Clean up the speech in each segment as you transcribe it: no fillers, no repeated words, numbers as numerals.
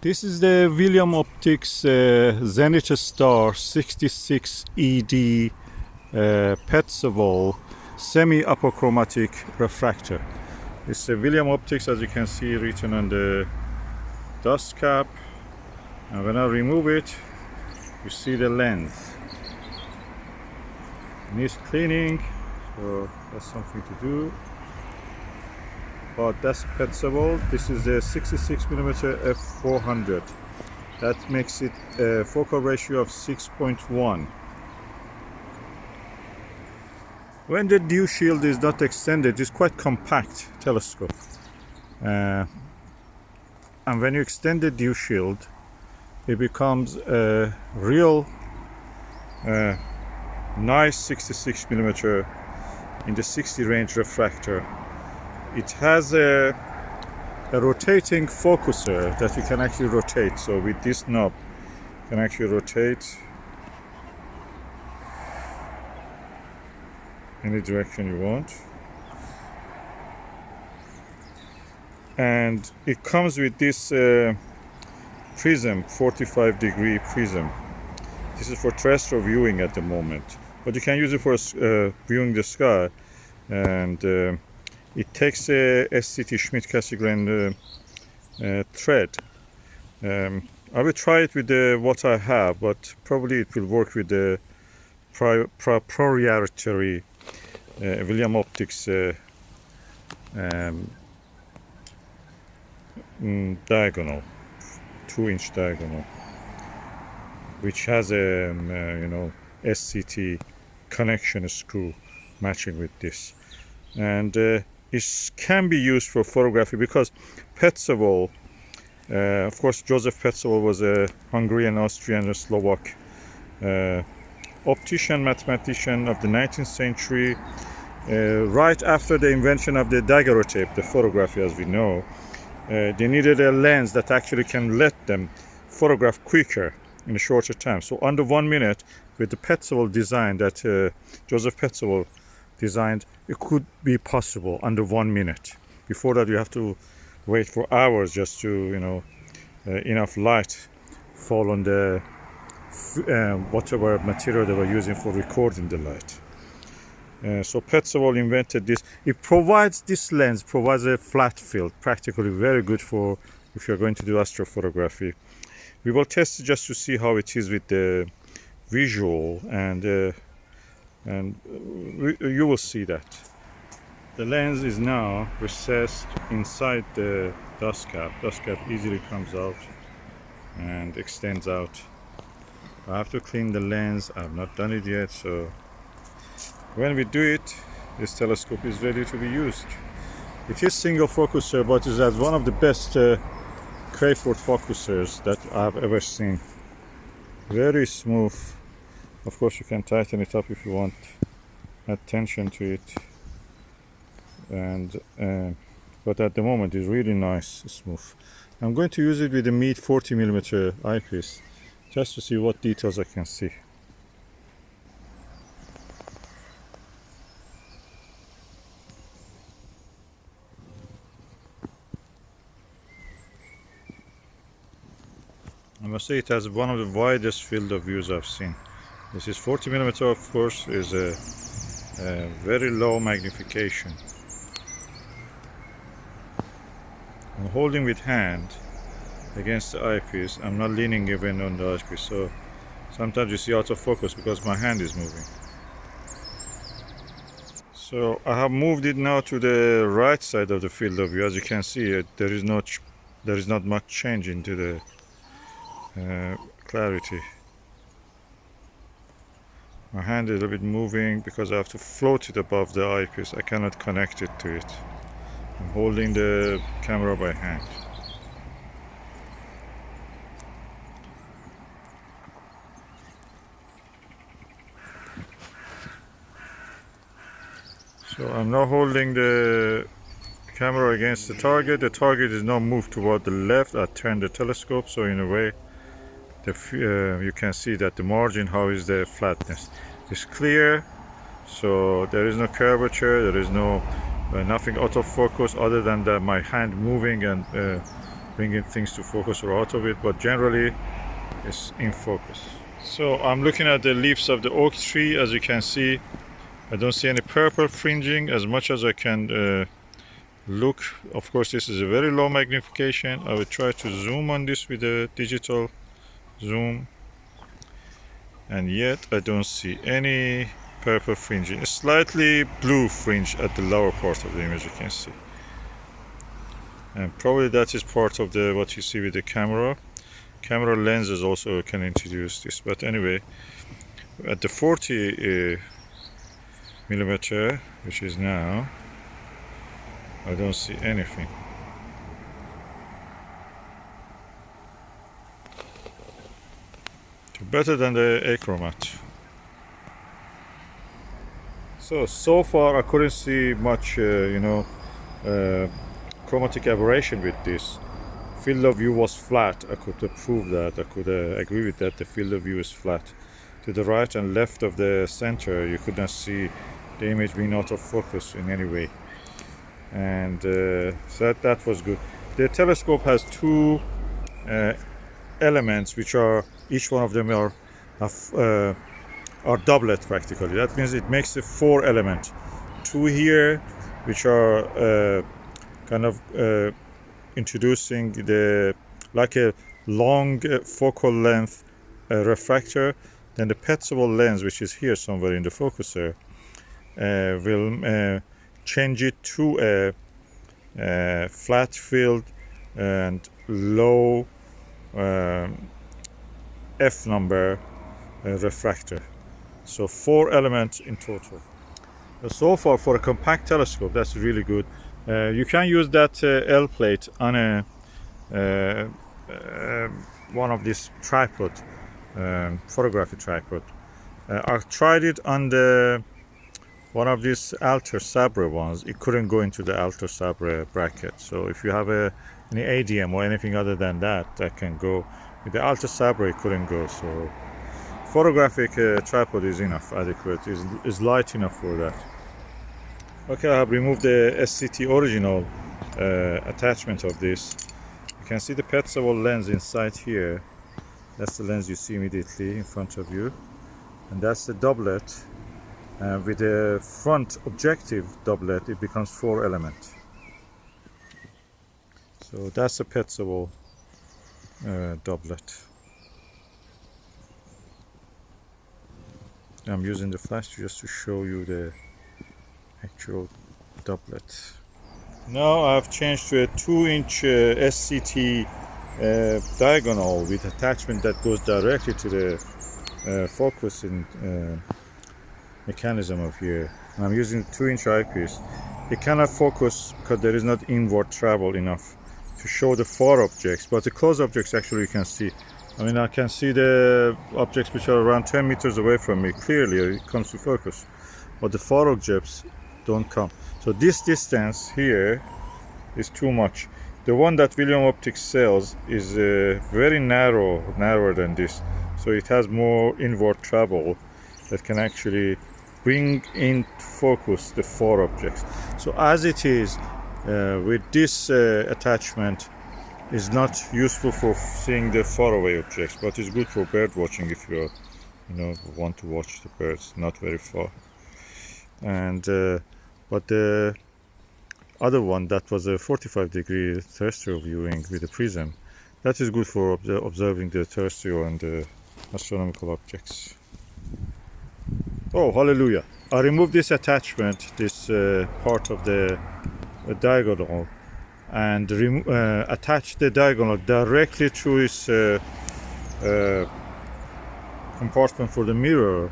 This is the William Optics Zenithstar 66ED Petzeval Semi-Apo Refractor. It's a William Optics, as you can see written on the dust cap, and when I remove it you see the lens. It needs cleaning, so that's something to do. But that's Petzeval. This is a 66mm f400. That makes it a focal ratio of 6.1. When the dew shield is not extended, it's quite compact telescope. And when you extend the dew shield, it becomes a real nice 66mm in the 60 range refractor. It has a rotating focuser that you can actually rotate. So with this knob, you can actually rotate any direction you want. And it comes with this prism, 45-degree prism. This is for terrestrial viewing at the moment, but you can use it for viewing the sky. And it takes a SCT Schmidt-Cassegrain thread. I will try it with what I have, but probably it will work with the proprietary William Optics diagonal, 2-inch diagonal, which has a SCT connection screw matching with this. And it can be used for photography because Petzeval, of course, Joseph Petzeval was a Hungarian, Austrian, and Slovak optician, mathematician of the 19th century. Right after the invention of the daguerreotype, the photography as we know, they needed a lens that actually can let them photograph quicker in a shorter time. So under 1 minute, with the Petzeval design that Joseph Petzeval designed, it could be possible under 1 minute. Before that, you have to wait for hours just to, enough light fall on the whatever material they were using for recording the light. So Petzeval invented this. It provides, this lens provides a flat field, practically very good for if you're going to do astrophotography. We will test it just to see how it is with the visual, and you will see that. The lens is now recessed inside the dust cap. Dust cap easily comes out and extends out. I have to clean the lens. I've not done it yet, so when we do it, this telescope is ready to be used. It is single focuser, but it has one of the best Crayford focusers that I've ever seen. Very smooth. Of course, you can tighten it up if you want, add tension to it, and but at the moment it's really nice, smooth. I'm going to use it with a Meade 40mm eyepiece just to see what details I can see. I must say it has one of the widest field of views I've seen. This is 40mm, of course, is a very low magnification. I'm holding with hand against the eyepiece. I'm not leaning even on the eyepiece, so sometimes you see out of focus because my hand is moving. So I have moved it now to the right side of the field of view. As you can see, there is not much change into the clarity. My hand is a bit moving because I have to float it above the eyepiece. I cannot connect it to it. I'm holding the camera by hand. So I'm now holding the camera against the target. The target is now moved toward the left. I turned the telescope, so in a way you can see that the margin, how is the flatness. It's clear, so there is no curvature, there is no nothing out of focus other than my hand moving and bringing things to focus or out of it, but generally it's in focus. So I'm looking at the leaves of the oak tree. As you can see, I don't see any purple fringing as much as I can look. Of course, this is a very low magnification. I will try to zoom on this with a digital zoom, and yet I don't see any purple fringing. A slightly blue fringe at the lower part of the image, you can see, and probably that is part of the what you see with the camera lenses also can introduce this. But anyway, at the 40 millimeter, which is now, I don't see anything. Better than the achromat. So far I couldn't see much chromatic aberration with this. Field of view was flat. I could prove that. I could agree with that. The field of view is flat. To the right and left of the center, you could not see the image being out of focus in any way, and so that was good. The telescope has two elements, which are, each one of them are doublet practically. That means it makes a 4 element. Two here, which are kind of introducing the like a long focal length refractor. Then the Petzeval lens, which is here somewhere in the focuser, will change it to a flat field and low F number refractor. So 4 elements in total. So far, for a compact telescope, that's really good. You can use that L plate on a one of these tripod, photography tripod. I've tried it on the one of these Alta Sabre ones. It couldn't go into the Alta Sabre bracket. So if you have any ADM or anything other than that, that can go. With the Alta Sabre, it couldn't go. So photographic tripod is enough, adequate, is light enough for that. Okay, I have removed the SCT original attachment of this. You can see the Petzeval lens inside here. That's the lens you see immediately in front of you, and that's the doublet. With the front objective doublet, it becomes 4 element. So that's a Petzeval doublet. I'm using the flash just to show you the actual doublet. Now I've changed to a 2-inch SCT diagonal with attachment that goes directly to the focusing mechanism of here. I'm using a 2-inch eyepiece. It cannot focus because there is not inward travel enough to show the far objects, but the close objects actually you can see. I mean, I can see the objects which are around 10 meters away from me clearly. It comes to focus, but the far objects don't come. So this distance here is too much. The one that William Optics sells is very narrower than this, so it has more inward travel that can actually bring in focus the far objects. So as it is, with this attachment, is not useful for seeing the faraway objects, but it's good for bird watching if you want to watch the birds not very far. And but the other one, that was a 45-degree terrestrial viewing with a prism, that is good for observing the terrestrial and the astronomical objects. Oh, hallelujah! I removed this attachment, this part of the diagonal, and attach the diagonal directly to its compartment for the mirror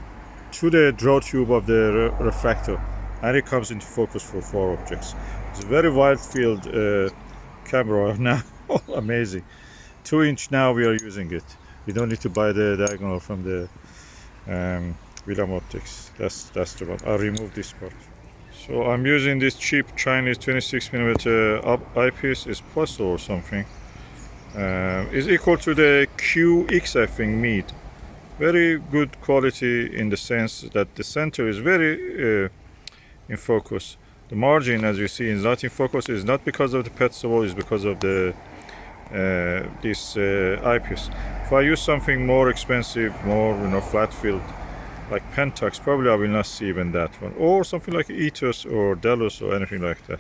to the draw tube of the refractor, and it comes into focus for 4 objects. It's a very wide field camera now. Amazing. 2-inch now we are using it. You don't need to buy the diagonal from the William Optics. That's the one. I removed this part. So I'm using this cheap Chinese 26mm eyepiece. It's Plössl or something. It's equal to the QX, I think, Meade. Very good quality in the sense that the center is very in focus. The margin, as you see, is not in focus. It's not because of the Petzeval, it's because of the this eyepiece. If I use something more expensive, more flat field, like Pentax, probably I will not see even that one, or something like Ethos or Delos or anything like that.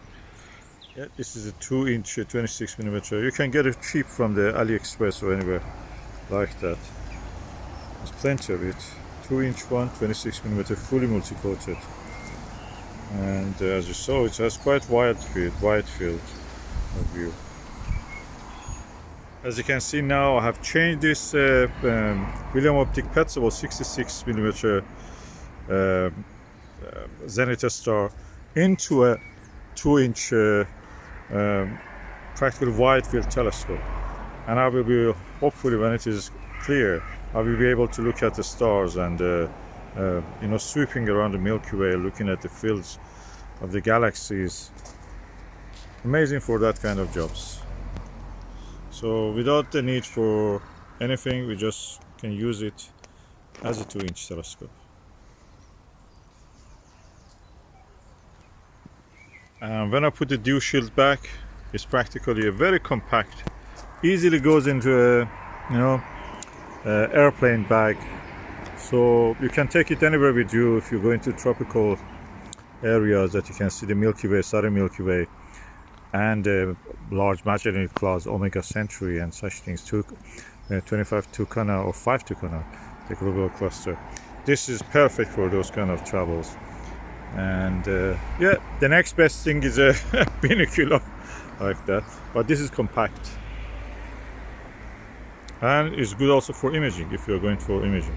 Yeah, this is a 2-inch 26mm. You can get it cheap from the AliExpress or anywhere like that. There's plenty of it. 2-inch one, 26mm, fully multi-coated. And as you saw, it has quite wide field of view. As you can see now, I have changed this William Optic Petzeval 66mm Zenithstar into a 2-inch practical wide field telescope, and I will be, hopefully when it is clear, I will be able to look at the stars and sweeping around the Milky Way, looking at the fields of the galaxies. Amazing for that kind of jobs. So without the need for anything, we just can use it as a 2-inch telescope. And when I put the dew shield back, it's practically a very compact, easily goes into a airplane bag, so you can take it anywhere with you if you go into tropical areas that you can see the Milky Way, southern Milky Way, and large magnetic clouds, Omega Centauri and such things, 25 Tucana or 5 Tucana, the global cluster. This is perfect for those kind of travels. And yeah, the next best thing is a binocular like that, but this is compact and it's good also for imaging if you're going for imaging.